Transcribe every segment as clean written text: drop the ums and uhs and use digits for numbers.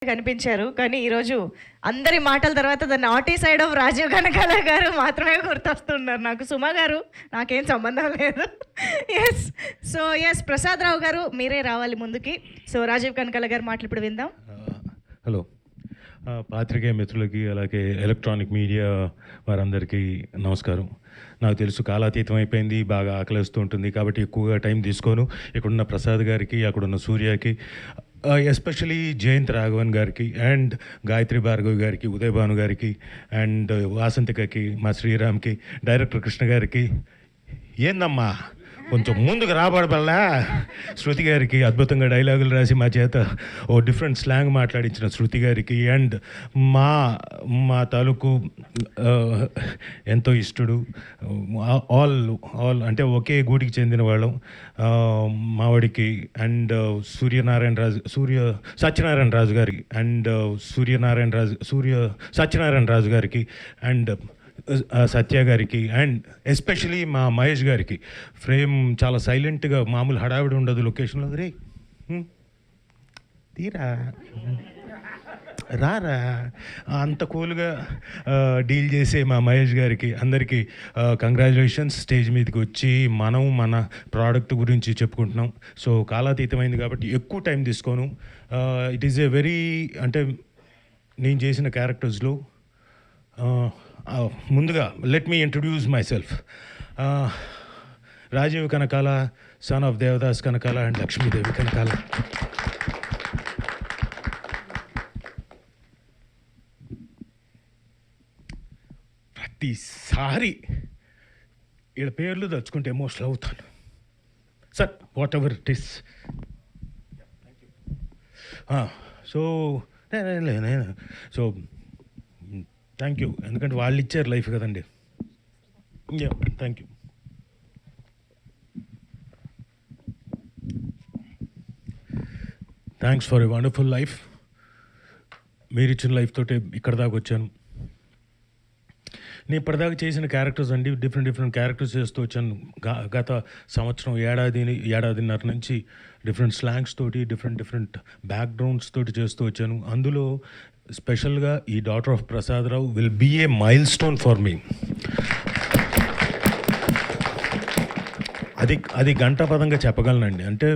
కనిపించారు. కానీ ఈరోజు అందరి మాటల తర్వాత the naughty side of Rajeev Kanakala garu మాత్రమే గుర్తొస్తున్నారు నాకు. సుమ గారు నాకేం సంబంధం లేదు. Yes, so yes, Prasad Rao garu మీరే రావాలి ముందుకి. సో రాజీవ్ కనకాల గారు మాటలు ఇప్పుడు విందాం. హలో, పాత్రికేయ మిత్రులకి అలాగే ఎలక్ట్రానిక్ మీడియా వారందరికీ నమస్కారం. నాకు తెలుసు కాలాతీతం అయిపోయింది, బాగా ఆకలిస్తూ ఉంటుంది, కాబట్టి ఎక్కువగా టైం తీసుకోను. ఇక్కడున్న ప్రసాద్ గారికి, అక్కడున్న సూర్యకి, ఎస్పెషలీ జయంత్ రాఘవన్ గారికి అండ్ గాయత్రి భార్గవి గారికి, ఉదయ్ భాను గారికి అండ్ వాసంతికకి, మా శ్రీరామ్కి, డైరెక్టర్ కృష్ణ గారికి, ఏందమ్మా కొంచెం ముందుకు రాబడబల్లా, శృతి గారికి అద్భుతంగా డైలాగులు రాసి మా చేత ఓ డిఫరెంట్ స్లాంగ్ మాట్లాడించిన శృతి గారికి అండ్ మా తాలూకు ఎంతో ఇష్టడు, ఆల్ అంటే ఒకే గూటికి చెందిన వాళ్ళం, మావాడికి అండ్ సత్యనారాయణ రాజు గారికి అండ్ సత్యనారాయణ రాజు గారికి అండ్ సత్య గారికి అండ్ ఎస్పెషలీ మా మహేష్ గారికి. ఫ్రేమ్ చాలా సైలెంట్గా, మామూలు హడావిడి ఉండదు లొకేషన్లో. రే తీరా రారా అంత కూల్గా డీల్ చేసే మా మహేష్ గారికి అందరికీ కంగ్రాచులేషన్స్. స్టేజ్ మీదకి వచ్చి మన ప్రోడక్ట్ గురించి చెప్పుకుంటున్నాం. సో కాలాతీతమైంది కాబట్టి ఎక్కువ టైం తీసుకోను. ఇట్ ఈస్ ఏ వెరీ, అంటే నేను చేసిన క్యారెక్టర్స్లో ముందుగా let me introduce myself. Rajeev Kanakala, son of Devadas Kanakala and Lakshmidevi Kanakala. ప్రతిసారి వీళ్ళ పేర్లు తలుచుకుంటే ఎమోషనల్ అవుతాను sir, whatever it is. So thank you, ఎందుకంటే వాళ్ళు ఇచ్చారు లైఫ్ కదండి. Thank you. Thanks for a wonderful life. మీరు ఇచ్చిన లైఫ్ తోటే ఇక్కడ దాకా వచ్చాను. నేను ఇప్పటిదాకా చేసిన క్యారెక్టర్స్ అండి, డిఫరెంట్ క్యారెక్టర్స్ చేస్తూ వచ్చాను. గత సంవత్సరం ఏడాదిన్నర నుంచి డిఫరెంట్ స్లాంగ్స్ తోటి, డిఫరెంట్ బ్యాక్గ్రౌండ్స్ తోటి చేస్తూ వచ్చాను. అందులో స్పెషల్గా ఈ daughter of Prasad Rao will be a milestone for me. అది గంటాపదంగా చెప్పగలనండి. అంటే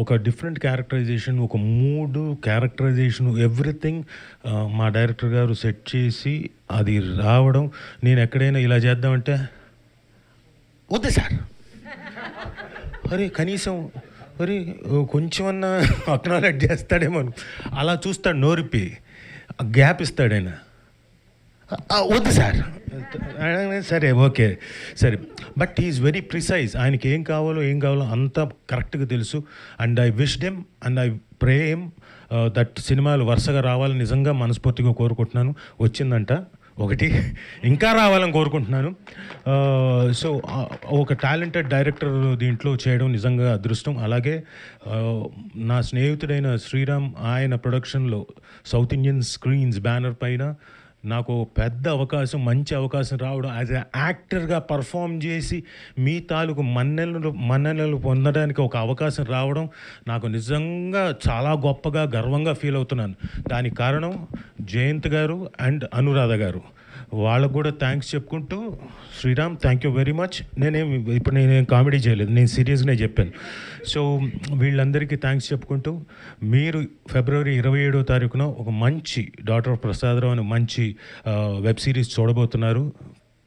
ఒక డిఫరెంట్ క్యారెక్టరైజేషన్, ఒక మూడు క్యారెక్టరైజేషన్, ఎవ్రీథింగ్ మా డైరెక్టర్ గారు సెట్ చేసి అది రావడం. నేను ఎక్కడైనా ఇలా చేద్దామంటే వద్దు సార్, అరే కనీసం కొంచెమన్నా అక్నాలెడ్జ్ చేస్తాడేమో, అలా చూస్తాడు, నోరిపి గ్యాప్ ఇస్తాడు ఆయన. వద్దు సార్, సరే ఓకే సరే, బట్ ఈజ్ వెరీ ప్రిసైజ్. ఆయనకి ఏం కావాలో అంతా కరెక్ట్గా తెలుసు. And I wish డెమ్ and I pray him that సినిమాలు వరుసగా రావాలని నిజంగా మనస్ఫూర్తిగా కోరుకుంటున్నాను. వచ్చిందంట ఒకటి, ఇంకా రావాలని కోరుకుంటున్నాను. సో ఒక టాలెంటెడ్ డైరెక్టర్ దీంట్లో చేయడం నిజంగా అదృష్టం. అలాగే నా స్నేహితుడైన శ్రీరామ్, ఆయన ప్రొడక్షన్లో సౌత్ ఇండియన్ స్క్రీన్స్ బ్యానర్ పైన నాకు పెద్ద అవకాశం, మంచి అవకాశం రావడం, యాజ్ ఎ యాక్టర్గా పర్ఫామ్ చేసి మీ తాలూకు మన్ననలు పొందడానికి ఒక అవకాశం రావడం నాకు నిజంగా చాలా గొప్పగా, గర్వంగా ఫీల్ అవుతున్నాను. దానికి కారణం జయంత్ గారు అండ్ అనురాధ గారు. వాళ్ళకు కూడా థ్యాంక్స్ చెప్పుకుంటూ, Sriram thank you very much. నేనేం కామెడీ చేయలేదు, నేను సీరియస్గానే చెప్పాను. సో వీళ్ళందరికీ థ్యాంక్స్ చెప్పుకుంటూ, మీరు ఫిబ్రవరి 27వ తారీఖున ఒక మంచి డాటర్ ఆఫ్ ప్రసాద్ రావు అని మంచి వెబ్ సిరీస్ చూడబోతున్నారు.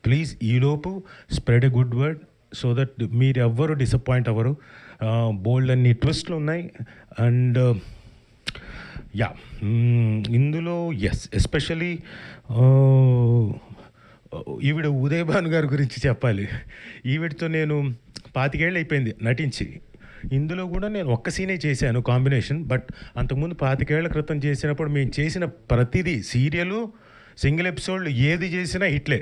ప్లీజ్ ఈలోపు spread a good word so that మీరు ఎవ్వరు డిసప్పాయింట్ అవ్వరు. బోల్డ్ అన్ని ట్విస్ట్లు ఉన్నాయి. అండ్ ఇందులో ఎస్పెషలీ ఈవిడ ఉదయ్ భాను గారి గురించి చెప్పాలి. ఈవిడతో నేను 25 ఏళ్ళు అయిపోయింది నటించి. ఇందులో కూడా నేను ఒక్క సీనే చేశాను కాంబినేషన్. బట్ అంతకుముందు 25 ఏళ్ల క్రితం చేసినప్పుడు మేము చేసిన ప్రతిదీ సీరియలు, సింగిల్ ఎపిసోడ్లు ఏది చేసినా హిట్లే.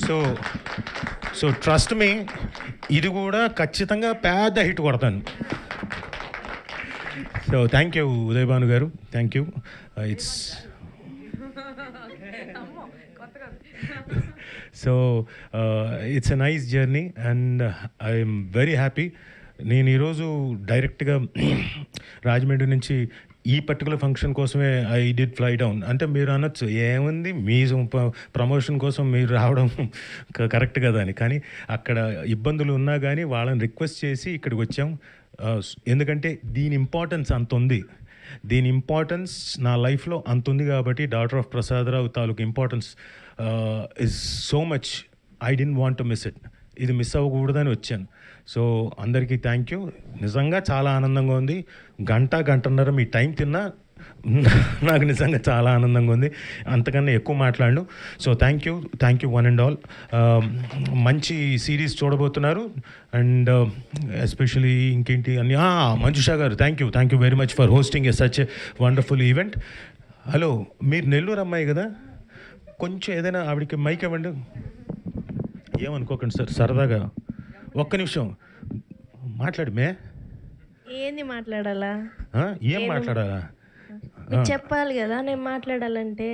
సో ట్రస్ట్ మీ, ఇది కూడా ఖచ్చితంగా పెద్ద హిట్ కొడతాను. So thank you Uday Bhanu గారు, thank you. It's a nice journey and I'm very happy. నేను ఈరోజు డైరెక్ట్గా రాజమండ్రి నుంచి ఈ పర్టికులర్ ఫంక్షన్ కోసమే ఐ డిడ్ ఫ్లై డౌన్ అంటే మీరు అనొచ్చు ఏముంది మీ ప్రమోషన్ కోసం మీరు రావడం కరెక్ట్ కదా అని. కానీ అక్కడ ఇబ్బందులు ఉన్నా కానీ వాళ్ళని రిక్వెస్ట్ చేసి ఇక్కడికి వచ్చాం. ఎందుకంటే దీని ఇంపార్టెన్స్ అంత ఉంది, దీని ఇంపార్టెన్స్ నా లైఫ్లో అంత ఉంది కాబట్టి డాటర్ ఆఫ్ ప్రసాదరావు తాలూకు importance is so much. I don't want to miss it. ఇది మిస్ అవ్వకూడదని వచ్చాను. సో అందరికీ థ్యాంక్ యూ. నిజంగా చాలా ఆనందంగా ఉంది. గంటన్నర మీ టైం తిన్నా నాకు నిజంగా చాలా ఆనందంగా ఉంది. అంతకన్నా ఎక్కువ మాట్లాడను. So thank you one and all. మంచి సిరీస్ చూడబోతున్నారు అండ్ ఎస్పెషలీ ఇంకేంటి అన్ని మంజుషా గారు thank you very much for hosting a such a wonderful event. Hello, మీరు నెల్లూరు అమ్మాయి కదా, కొంచెం ఏదైనా ఆవిడకి మైక్ ఇవ్వండి. ఏమనుకోకండి సార్, సరదాగా ఒక్క నిమిషం మాట్లాడి మే. ఏంది మాట్లాడాలా? ఏం మాట్లాడాలా చెప్పాలి కదా నేను మాట్లాడాలంటే.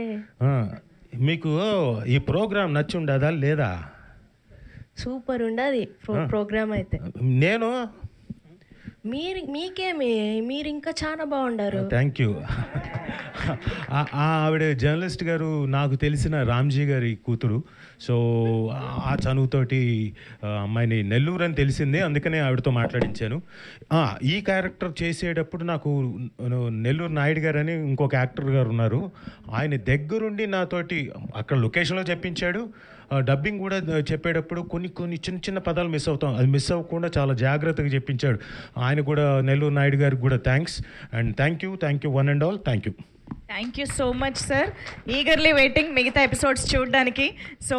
మీకు ఈ ప్రోగ్రామ్ నచ్చి ఉండదా లేదా? సూపర్ ఉండదు ప్రోగ్రామ్ అయితే. నేను మీకేమి, మీరు ఇంకా చాలా బాగుండారు. Thank you. ఆవిడ జర్నలిస్ట్ గారు, నాకు తెలిసిన రామ్జీ గారి కూతురు. సో ఆ చనువుతోటి అమ్మాయిని నెల్లూరు అని తెలిసిందే, అందుకనే ఆవిడతో మాట్లాడించాను. ఈ క్యారెక్టర్ చేసేటప్పుడు నాకు నెల్లూరు నాయుడు గారు అని ఇంకొక యాక్టర్ గారు ఉన్నారు, ఆయన దగ్గరుండి నాతోటి అక్కడ లొకేషన్లో చెప్పించాడు. డబ్బింగ్ కూడా చెప్పేటప్పుడు కొన్ని చిన్న పదాలు మిస్ అవుతాం, అది మిస్ అవ్వకుండా చాలా జాగ్రత్తగా చెప్పించాడు. ఆయన కూడా నెల్లూరు నాయుడు గారికి కూడా thanks. And thank you one and all. Thank you so much sir. Eagerly waiting మిగతా ఎపిసోడ్స్ చూడడానికి. సో